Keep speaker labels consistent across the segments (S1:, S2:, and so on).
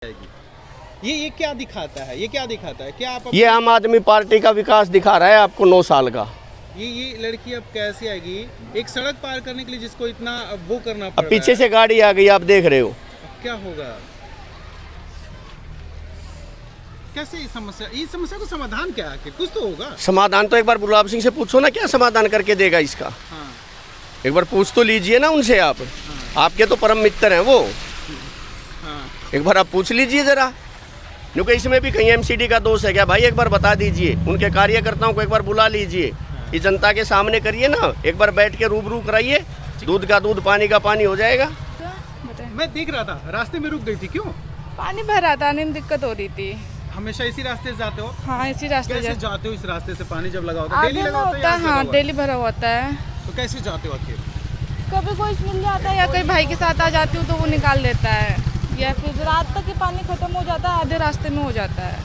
S1: ये क्या दिखाता है? ये क्या दिखाता है? क्या आप
S2: ये आम आदमी पार्टी का विकास दिखा रहा है आपको 9 साल का।
S1: ये लड़की अब कैसे आएगी एक सड़क पार करने के लिए जिसको इतना वो करना पड़ रहा है?
S2: पीछे से गाड़ी आ गई, आप देख रहे हो।
S1: अब क्या होगा? कैसे ये समस्या का समाधान क्या है? कुछ तो होगा।
S2: समाधान तो एक बार गुलाब सिंह से पूछो ना, क्या समाधान करके देगा इसका।
S1: हाँ।
S2: एक बार पूछ तो लीजिए ना उनसे आप। हाँ। आपके तो परम मित्र हैं वो।
S1: हाँ।
S2: एक बार आप पूछ लीजिए जरा, क्योंकि इसमें भी कहीं एमसीडी का दोष है क्या भाई? एक बार बता दीजिए, उनके कार्यकर्ताओं को एक बार बुला लीजिए, इस जनता के सामने करिए ना, एक बार बैठ के रूबरू कराइए, दूध का दूध पानी का पानी हो जाएगा।
S1: मैं देख रहा था रास्ते में रुक गई थी, क्यों?
S3: पानी भर रहा था, आने में दिक्कत हो रही थी।
S1: हमेशा इसी रास्ते से जाते हो?
S3: हाँ, इसी रास्ते
S1: कैसे जाते हो? इस रास्ते से पानी जब लगा होता है, डेली लगा होता है?
S3: हाँ, डेली भरा होता है।
S1: तो कैसे जाते हो आखिर?
S3: कभी कोई मिल जाता है या कोई भाई के साथ आ जाती हूँ तो वो निकाल लेता है, या फिर रात तक ही पानी खत्म हो जाता है, आधे रास्ते में हो जाता है।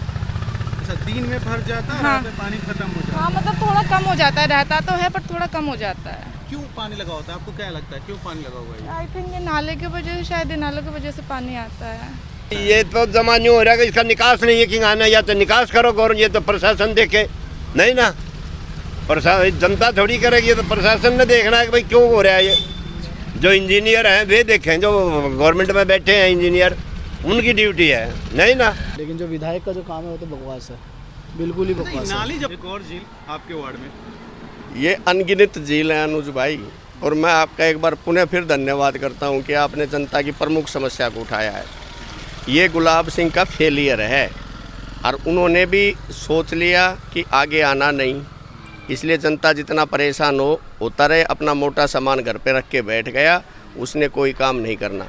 S1: अच्छा, दिन में भर जाता है,
S3: हाँ।
S1: रात में पानी खत्म हो जाता है।
S3: हाँ, मतलब थोड़ा कम हो जाता है, रहता तो है पर थोड़ा कम हो जाता है।
S1: क्यों पानी लगा होता है? आपको क्या लगता है क्यों पानी लगा हुआ है?
S3: आई थिंक ये नाले की वजह से, शायद नाले की वजह से पानी आता है।
S4: ये तो जमाने हो रहा है कि इसका निकास नहीं है कि आना, या तो निकास करो गौर, ये तो प्रशासन देखे नहीं ना, प्रशासन जनता थोड़ी करेगी, ये तो प्रशासन ने देखना है कि भाई क्यों हो रहा है। ये जो इंजीनियर हैं वे देखें, जो गवर्नमेंट में बैठे हैं इंजीनियर, उनकी ड्यूटी है, नहीं ना।
S5: लेकिन जो विधायक का जो काम है वो तो बकवास है, बिल्कुल ही बकवास है।
S1: नाली जब एक और झील आपके वार्ड में,
S2: ये अनगिनत झील है अनुज भाई, और मैं आपका एक बार पुनः फिर धन्यवाद करता हूँ कि आपने जनता की प्रमुख समस्या को उठाया है। ये गुलाब सिंह का फेलियर है, और उन्होंने भी सोच लिया कि आगे आना नहीं, इसलिए जनता जितना परेशान होता रहे, अपना मोटा सामान घर पे रख के बैठ गया, उसने कोई काम नहीं करना।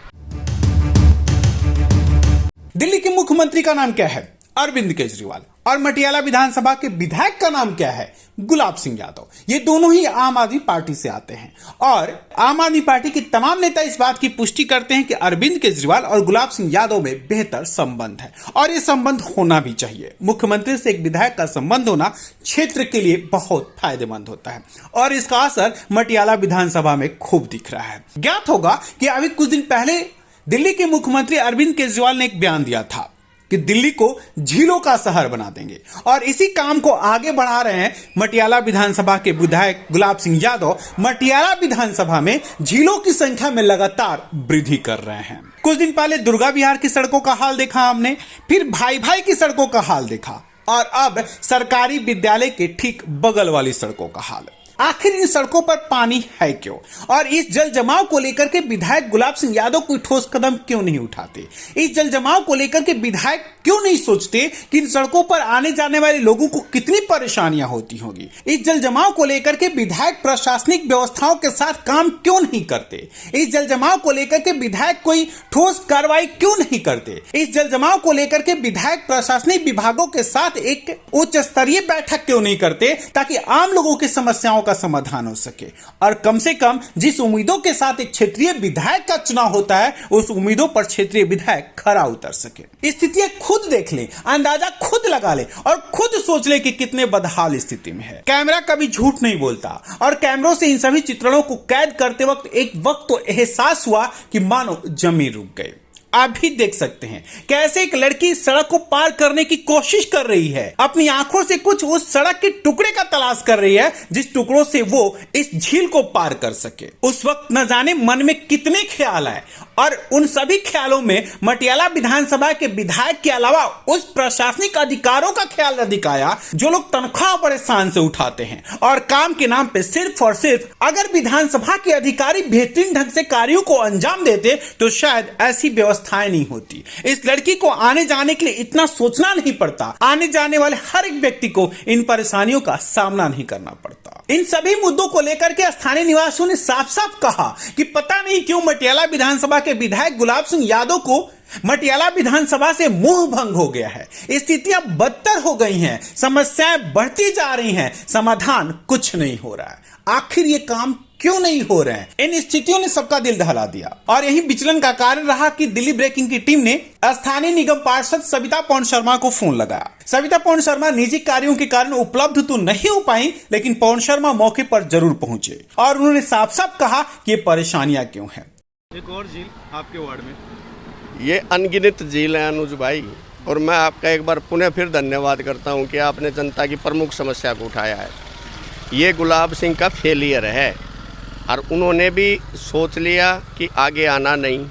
S6: दिल्ली के मुख्यमंत्री का नाम क्या है? अरविंद केजरीवाल। और मटियाला विधानसभा के विधायक का नाम क्या है? गुलाब सिंह यादव। ये दोनों ही आम आदमी पार्टी से आते हैं, और आम आदमी पार्टी के तमाम नेता इस बात की पुष्टि करते हैं कि अरविंद केजरीवाल और गुलाब सिंह यादव में बेहतर संबंध है, और ये संबंध होना भी चाहिए। मुख्यमंत्री से एक विधायक का संबंध होना क्षेत्र के लिए बहुत फायदेमंद होता है, और इसका असर मटियाला विधानसभा में खूब दिख रहा है। ज्ञात होगा कि अभी कुछ दिन पहले दिल्ली के मुख्यमंत्री अरविंद केजरीवाल ने एक बयान दिया था कि दिल्ली को झीलों का शहर बना देंगे, और इसी काम को आगे बढ़ा रहे हैं मटियाला विधानसभा के विधायक गुलाब सिंह यादव। मटियाला विधानसभा में झीलों की संख्या में लगातार वृद्धि कर रहे हैं। कुछ दिन पहले दुर्गा विहार की सड़कों का हाल देखा हमने, फिर भाई भाई की सड़कों का हाल देखा, और अब सरकारी विद्यालय के ठीक बगल वाली सड़कों का हाल। आखिर इन सड़कों पर पानी है क्यों? और इस जल जमाव को लेकर के विधायक गुलाब सिंह यादव कोई ठोस कदम क्यों नहीं उठाते? इस जल जमाव को लेकर के विधायक क्यों नहीं सोचते कि इन सड़कों पर आने जाने वाले लोगों को कितनी परेशानियां होती होंगी? इस जल जमाव को लेकर के विधायक प्रशासनिक व्यवस्थाओं के साथ काम क्यों नहीं करते? इस जल जमाव को लेकर के विधायक कोई ठोस कार्रवाई क्यों नहीं करते? इस जल जमाव को लेकर के विधायक प्रशासनिक विभागों के साथ एक उच्च स्तरीय बैठक क्यों नहीं करते, ताकि आम लोगों की समस्याओं का समाधान हो सके? और कम से कम जिस उम्मीदों के साथ एक क्षेत्रीय विधायक का चुनाव होता है, उस उम्मीदों पर क्षेत्रीय विधायक खरा उतर सके। स्थितियां खुद देख ले, अंदाजा खुद लगा ले, और खुद सोच ले कि कितने बदहाल स्थिति में है। कैमरा कभी झूठ नहीं बोलता, और कैमरों से इन सभी चित्रणों को कैद करते वक्त एक वक्त तो एहसास हुआ कि मानो जमीन रुक गई। आप भी देख सकते हैं कैसे एक लड़की सड़क को पार करने की कोशिश कर रही है, अपनी आंखों से कुछ उस सड़क के टुकड़े का तलाश कर रही है जिस टुकड़ों से वो इस झील को पार कर सके। उस वक्त न जाने मन में कितने ख्याल आए, और उन सभी ख्यालों में मटियाला विधानसभा के विधायक के अलावा उस प्रशासनिक अधिकारों का ख्याल न दिखाया जो लोग तनख्वाह बड़े शान से उठाते हैं, और काम के नाम पे सिर्फ और सिर्फ अगर विधानसभा के अधिकारी बेहतरीन ढंग से कार्यों को अंजाम देते तो शायद ऐसी व्यवस्थाएं नहीं होती। इस लड़की को आने जाने के लिए इतना सोचना नहीं पड़ता, आने जाने वाले हर एक व्यक्ति को इन परेशानियों का सामना नहीं करना पड़ता। इन सभी मुद्दों को लेकर के स्थानीय निवासियों ने साफ साफ कहा कि पता नहीं क्यों मटियाला विधानसभा के विधायक गुलाब सिंह यादव को मटियाला विधानसभा से मोह भंग हो गया है। स्थितियां बदतर हो गई हैं, समस्याएं बढ़ती जा रही हैं, समाधान कुछ नहीं हो रहा है। आखिर ये काम क्यों नहीं हो रहे हैं? इन स्थितियों ने सबका दिल दहला दिया, और यही विचलन का कारण रहा कि दिल्ली ब्रेकिंग की टीम ने स्थानीय निगम पार्षद सविता पौंड शर्मा को फोन लगाया। सविता पौंड शर्मा निजी कार्यों के कारण उपलब्ध तो नहीं हो पाई, लेकिन पौंड शर्मा मौके पर जरूर पहुंचे, और उन्होंने साफ साफ कहा कि ये परेशानियां क्यों हैं।
S1: एक और झील आपके वार्ड में,
S2: ये अनगिनत झील है अनुज भाई, और मैं आपका एक बार पुनः फिर धन्यवाद करता हूं कि आपने जनता की प्रमुख समस्या को उठाया है। ये गुलाब सिंह का फेलियर है और उन्होंने भी सोच लिया कि आगे आना नहीं,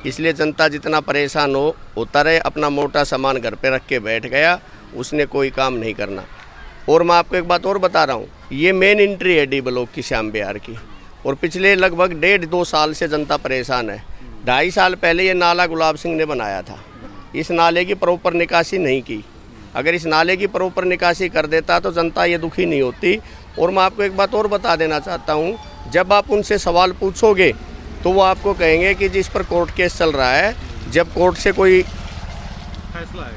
S2: इसलिए जनता जितना परेशान होता रहे, अपना मोटा सामान घर पे रख के बैठ गया, उसने कोई काम नहीं करना। और मैं आपको एक बात और बता रहा हूँ, ये मेन एंट्री है डी ब्लॉक की श्याम विहार की, और पिछले लगभग 1.5-2 साल से जनता परेशान है। 2.5 साल पहले ये नाला गुलाब सिंह ने बनाया था, इस नाले की प्रॉपर निकासी नहीं की। अगर इस नाले की प्रॉपर निकासी कर देता तो जनता ये दुखी नहीं होती। और मैं आपको एक बात और बता देना चाहता हूँ, जब आप उनसे सवाल पूछोगे तो वो आपको कहेंगे कि जिस पर कोर्ट केस चल रहा है, जब कोर्ट से कोई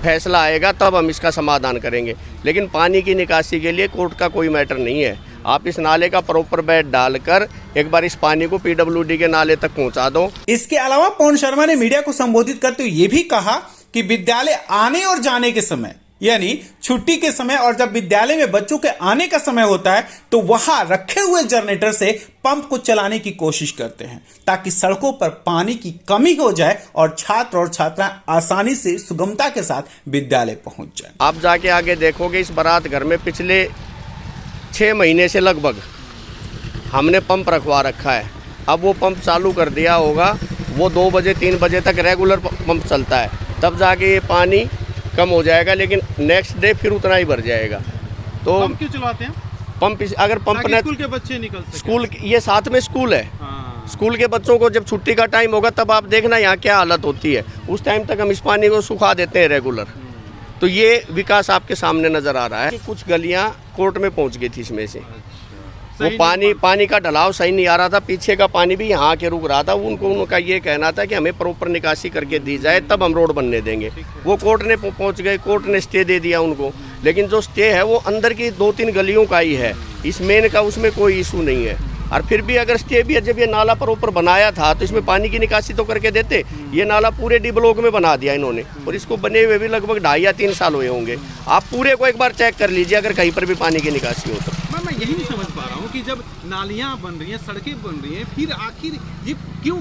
S2: फैसला आएगा तब हम इसका समाधान करेंगे, लेकिन पानी की निकासी के लिए कोर्ट का कोई मैटर नहीं है। आप इस नाले का प्रॉपर बेड डालकर एक बार इस पानी को पीडब्ल्यूडी के नाले तक पहुंचा दो।
S6: इसके अलावा पवन शर्मा ने मीडिया को संबोधित करते हुए ये भी कहा कि विद्यालय आने और जाने के समय, यानी छुट्टी के समय और जब विद्यालय में बच्चों के आने का समय होता है तो वहां रखे हुए जनरेटर से पंप को चलाने की कोशिश करते हैं ताकि सड़कों पर पानी की कमी हो जाए और छात्र और छात्राएं आसानी से सुगमता के साथ विद्यालय पहुंच जाए।
S2: आप जाके आगे देखोगे, इस बारात घर में पिछले 6 महीने से लगभग हमने पंप रखवा रखा है। अब वो पंप चालू कर दिया होगा, वो 2 बजे 3 बजे तक रेगुलर पंप चलता है, तब जाके ये पानी कम हो जाएगा, लेकिन नेक्स्ट डे फिर उतना ही भर जाएगा। तो
S1: पंप क्यों चलवाते हैं?
S2: पंप अगर पंप ने
S1: स्कूल के बच्चे निकल सके।
S2: स्कूल, ये साथ में स्कूल है,
S1: हाँ।
S2: स्कूल के बच्चों को जब छुट्टी का टाइम होगा तब आप देखना यहाँ क्या हालत होती है। उस टाइम तक हम इस पानी को सुखा देते हैं रेगुलर। तो ये विकास आपके सामने नजर आ रहा है कि कुछ गलियां कोर्ट में पहुंच गई थी इसमें से। वो पानी का ढलाव सही नहीं आ रहा था, पीछे का पानी भी यहाँ के रुक रहा था। उनका ये कहना था कि हमें प्रॉपर निकासी करके दी जाए तब हम रोड बनने देंगे। वो कोर्ट ने पहुँच गए, कोर्ट ने स्टे दे दिया उनको, लेकिन जो स्टे है वो अंदर की 2-3 गलियों का ही है, इस मेन का उसमें कोई इशू नहीं है। और फिर भी अगर स्टे भी, जब ये नाला प्रॉपर बनाया था तो इसमें पानी की निकासी तो करके देते। ये नाला पूरे डी ब्लॉक में बना दिया इन्होंने, और इसको बने हुए भी लगभग 2.5 या 3 साल हुए होंगे। आप पूरे को एक बार चेक कर लीजिए अगर कहीं पर भी पानी की निकासी हो तो।
S1: मैं यही नहीं समझ पा रहा हूँ कि जब नालियाँ बन रही हैं, सड़कें बन रही हैं, फिर आखिर ये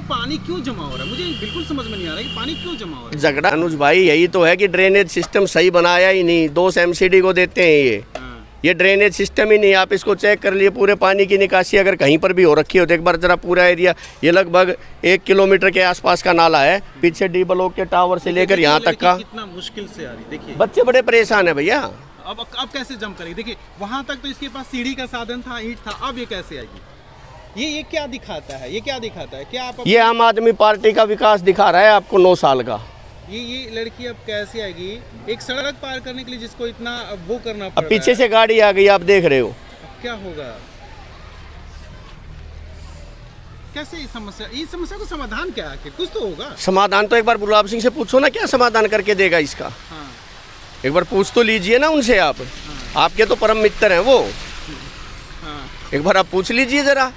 S1: पानी क्यों जमा हो रहा है? मुझे बिल्कुल समझ में नहीं आ रहा है कि पानी क्यों जमा हो रहा है।
S2: झगड़ा अनुज भाई यही तो है कि ड्रेनेज सिस्टम सही बनाया ही नहीं। 2 MCD को देते हैं ये ड्रेनेज सिस्टम ही नहीं। आप इसको चेक कर लिए, पूरे पानी की निकासी अगर कहीं पर भी हो रखी हो तो एक बार जरा पूरा एरिया, ये लगभग 1 किलोमीटर के आसपास का नाला है, पीछे डी ब्लॉक के टावर से लेकर यहाँ तक का।
S1: कितना मुश्किल से आ रही, देखिए
S2: बच्चे बड़े परेशान है भैया।
S1: अब कैसे जम करेगी? देखिए वहां तक तो इसके पास सीढ़ी का साधन था, ईंट था, अब ये कैसे आएगी? ये क्या दिखाता है? ये क्या दिखाता है? क्या आप
S2: ये आम आदमी पार्टी का विकास दिखा रहा है आपको 9 साल का।
S1: ये लड़की अब कैसे आएगी एक सड़क पार करने के लिए जिसको इतना वो करना पड़ रहा है?
S2: अब पीछे से गाड़ी आ गई, आप देख रहे हो।
S1: अब क्या होगा? कैसे ये समस्या को समाधान क्या है? कुछ तो होगा
S2: समाधान। तो एक बार गुलाब सिंह से पूछो ना, क्या समाधान करके देगा इसका।
S1: हाँ।
S2: एक बार पूछ तो लीजिए ना उनसे आप। हाँ। आपके तो परम मित्र हैं वो।
S1: हाँ।
S2: एक बार आप पूछ लीजिए जरा,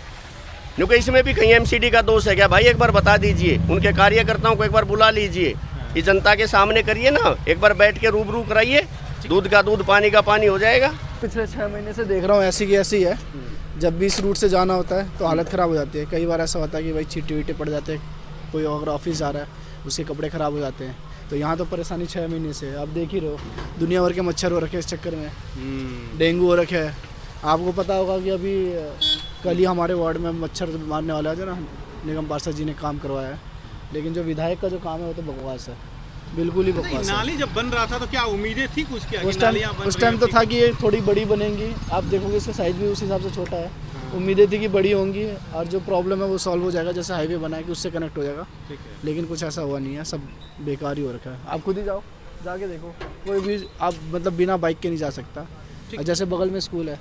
S2: क्योंकि इसमें भी कहीं MCD का दोष है क्या भाई? एक बार बता दीजिए, उनके कार्यकर्ताओं को एक बार बुला लीजिए, ये जनता के सामने करिए ना, एक बार बैठ के रूबरू कराइए, दूध का दूध पानी का पानी हो जाएगा।
S5: पिछले 6 महीने से देख रहा हूँ ऐसी की ऐसी है। जब भी इस रूट से जाना होता है तो हालत ख़राब हो जाती है। कई बार ऐसा होता है कि भाई छींटे वीटे पड़ जाते हैं, कोई अगर ऑफिस जा रहा है उसके कपड़े ख़राब हो जाते हैं। तो यहाँ तो परेशानी 6 महीने से है। आप देख ही रहे हो, दुनिया भर के मच्छर हो रखे इस चक्कर में, डेंगू हो रखे है। आपको पता होगा कि अभी कल ही हमारे वार्ड में मच्छर मारने वाला है ना, निगम पार्षद जी ने काम करवाया है, लेकिन जो विधायक का जो काम है वो तो बकवास है, बिल्कुल ही बकवास है।
S1: नाली जब बन रहा था तो क्या उम्मीदें थी कुछ? क्या
S5: उस टाइम तो था कि ये थोड़ी बड़ी बनेंगी। आप देखोगे इसका साइज भी उस हिसाब से छोटा है। उम्मीदें थी कि बड़ी होंगी और जो प्रॉब्लम है वो सॉल्व हो जाएगा, जैसे हाईवे बनाया कि उससे कनेक्ट हो जाएगा, लेकिन कुछ ऐसा हुआ नहीं है, सब बेकार ही हो रखा है। आप खुद ही जाओ, जाके देखो, कोई भी आप मतलब बिना बाइक के नहीं जा सकता। जैसे बगल में स्कूल है,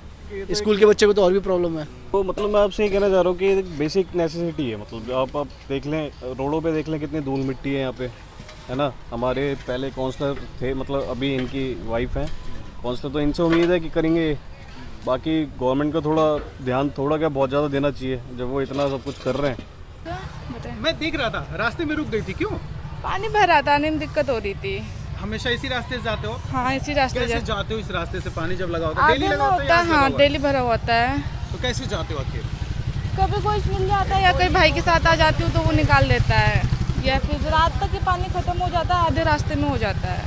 S5: स्कूल के बच्चे को तो और भी प्रॉब्लम है।
S7: तो मतलब मैं आपसे ये कहना चाह रहा हूँ कि बेसिक नेसेसिटी है। मतलब आप देख लें, रोडों पे देख लें कितनी धूल मिट्टी है यहाँ पे, है ना। हमारे पहले काउंसलर थे, मतलब अभी इनकी वाइफ हैं काउंसलर, तो इनसे उम्मीद है कि करेंगे। बाकी गवर्नमेंट को थोड़ा ध्यान, थोड़ा क्या बहुत ज़्यादा देना चाहिए जब वो इतना सब कुछ कर रहे हैं।
S1: मैं देख रहा था रास्ते में रुक गई थी, क्यों?
S3: पानी भर रहा था, आने में दिक्कत हो रही थी।
S1: हमेशा इसी रास्ते से जाते हो?
S3: हाँ, इसी रास्ते
S1: कैसे जाते हो इस रास्ते से? पानी जब लगा होता है, डेली लगा होता है?
S3: हाँ, डेली भरा होता है।
S1: तो कैसे जाते हो आखिर?
S3: कभी कोई मिल जाता है या कोई भाई के साथ आ जाती हूँ तो वो निकाल देता है। या फिर रात तक ही पानी खत्म हो जाता है, आधे रास्ते में हो जाता है।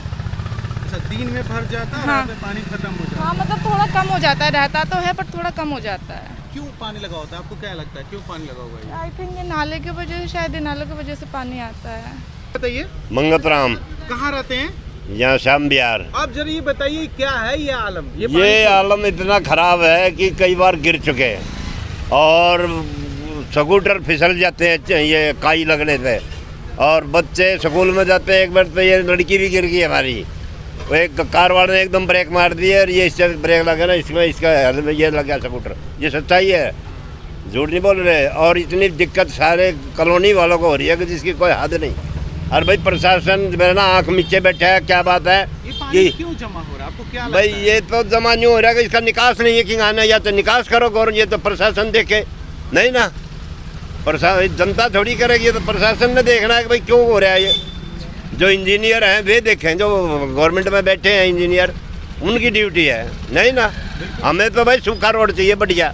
S1: अच्छा, दिन में भर जाता है,
S3: हाँ।
S1: रात में पानी खत्म हो जाता है।
S3: हाँ मतलब थोड़ा कम हो जाता है, रहता तो है पर थोड़ा कम हो जाता है।
S1: क्यों पानी लगा होता है, आपको क्या लगता है, क्यों पानी लगा हुआ है?
S3: आई थिंक ये नाले की वजह से, शायद ये नाले की वजह से पानी आता है।
S1: बताइए,
S4: मंगतराम,
S1: कहाँ रहते हैं
S4: यहाँ शाम बिहार।
S1: आप? जरा ये बताइए, क्या है ये आलम?
S4: ये
S1: पानी-
S4: आलम इतना खराब है कि कई बार गिर चुके हैं और स्कूटर फिसल जाते हैं ये काई लगने से, और बच्चे स्कूल में जाते हैं। एक बार तो ये लड़की भी गिर गई हमारी, वो एक कार वाले ने एकदम ब्रेक मार दी है और ये इससे ब्रेक लगा ना, इसमें इसका ये लग गया स्कूटर। ये सच्चाई है, झूठ नहीं बोल रहे। और इतनी दिक्कत सारे कॉलोनी वालों को हो रही है कि जिसकी कोई हद नहीं। और भाई प्रशासन मेरा ना आँख नीचे बैठा है। क्या बात है
S1: ये पानी
S4: कि
S1: क्यों जमा हो रहा है, आपको क्या लगता
S4: भाई
S1: है?
S4: ये तो जमा यूँ हो रहा है कि इसका निकास नहीं है कि आना, या तो निकास करो गौरव, ये तो प्रशासन देखे नहीं ना। प्रशासन जनता थोड़ी करेगी, ये तो प्रशासन ने देखना है कि भाई क्यों हो रहा है ये। जो इंजीनियर हैं वे देखें, जो गवर्नमेंट में बैठे हैं इंजीनियर, उनकी ड्यूटी है नहीं ना। हमें तो भाई सूखा रोड चाहिए बढ़िया।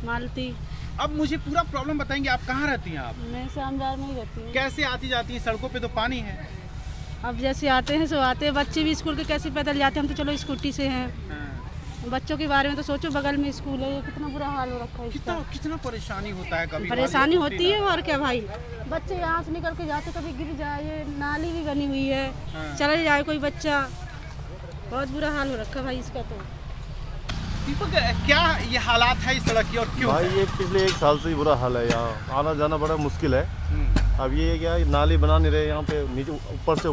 S8: मालती,
S1: अब मुझे पूरा प्रॉब्लम बताएंगे, आप कहाँ रहती हैं? आप
S8: मैं शामबार में ही रहती हूँ।
S1: कैसे आती जाती हैं? सड़कों पे तो पानी है।
S8: अब जैसे आते हैं सो आते हैं, बच्चे भी स्कूल के कैसे पैदल जाते हैं, हम तो चलो स्कूटी से हैं।
S1: हाँ।
S8: बच्चों के बारे में तो सोचो, बगल में स्कूल है, ये कितना बुरा हाल हो रखा है
S1: कितना
S8: इसका।
S1: कितना परेशानी होता है, कभी
S8: परेशानी होती है और क्या भाई, बच्चे यहाँ से निकल के जाते, कभी गिर जाए, ये नाली भी बनी हुई है,
S1: हाँ।
S8: चले जाए कोई बच्चा, बहुत बुरा हाल हो रखा है भाई इसका तो।
S1: दीपक, क्या ये हालात है इस सड़क की और क्यों?
S7: भाई ये पिछले 1 साल से ही बुरा हाल है, यहाँ आना जाना बड़ा मुश्किल है।
S1: हम्म,
S7: अब ये क्या नाली बना नहीं रहे, यहाँ पे नीचे ऊपर से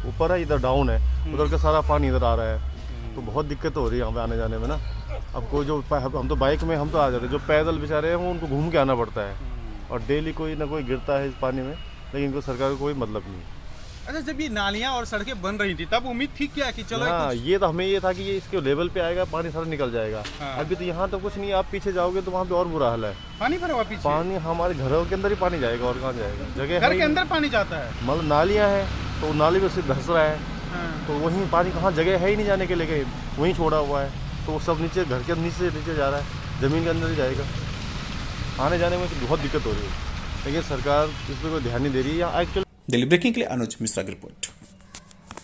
S7: ऊपर है, इधर डाउन है, उधर का सारा पानी इधर आ रहा है, तो बहुत दिक्कत हो रही है यहाँ पे आने जाने में ना। अब कोई जो हम तो बाइक में हम तो आ जाते हैं, जो पैदल बेचारे हैं वो उनको घूम के आना पड़ता है, और डेली कोई ना कोई गिरता है इस पानी में, लेकिन इनको सरकार को कोई मतलब नहीं।
S1: अच्छा, जब ये नालियाँ और सड़कें बन रही थी तब उम्मीद थी क्या कि चलो
S7: हाँ,
S1: कुछ-
S7: ये तो हमें ये था कि ये इसके लेवल पे आएगा, पानी सारा निकल जाएगा।
S1: हाँ।
S7: अभी तो यहाँ तो कुछ नहीं, आप पीछे जाओगे तो वहाँ पे और बुरा हाल है।
S1: पानी भरा हुआ पीछे?
S7: पानी हमारे घरों के अंदर ही पानी जाएगा, और कहाँ जाएगा, जगह
S1: घर
S7: है
S1: के
S7: ही
S1: अंदर पानी जाता है?
S7: नहीं। मतलब नालियाँ हैं तो नाली में सिर्फ धंस रहा है,
S1: हाँ।
S7: तो वहीं पानी कहाँ जगह है ही नहीं जाने के लिए, कहीं वहीं छोड़ा हुआ है, तो वो सब नीचे घर के नीचे जा रहा है, ज़मीन के अंदर ही जाएगा। आने जाने में तो बहुत दिक्कत हो रही है, लेकिन सरकार इस पर कोई ध्यान नहीं दे रही है। एक्चुअली
S6: दिल्ली ब्रेकिंग के लिए अनुज मिश्रा की रिपोर्ट।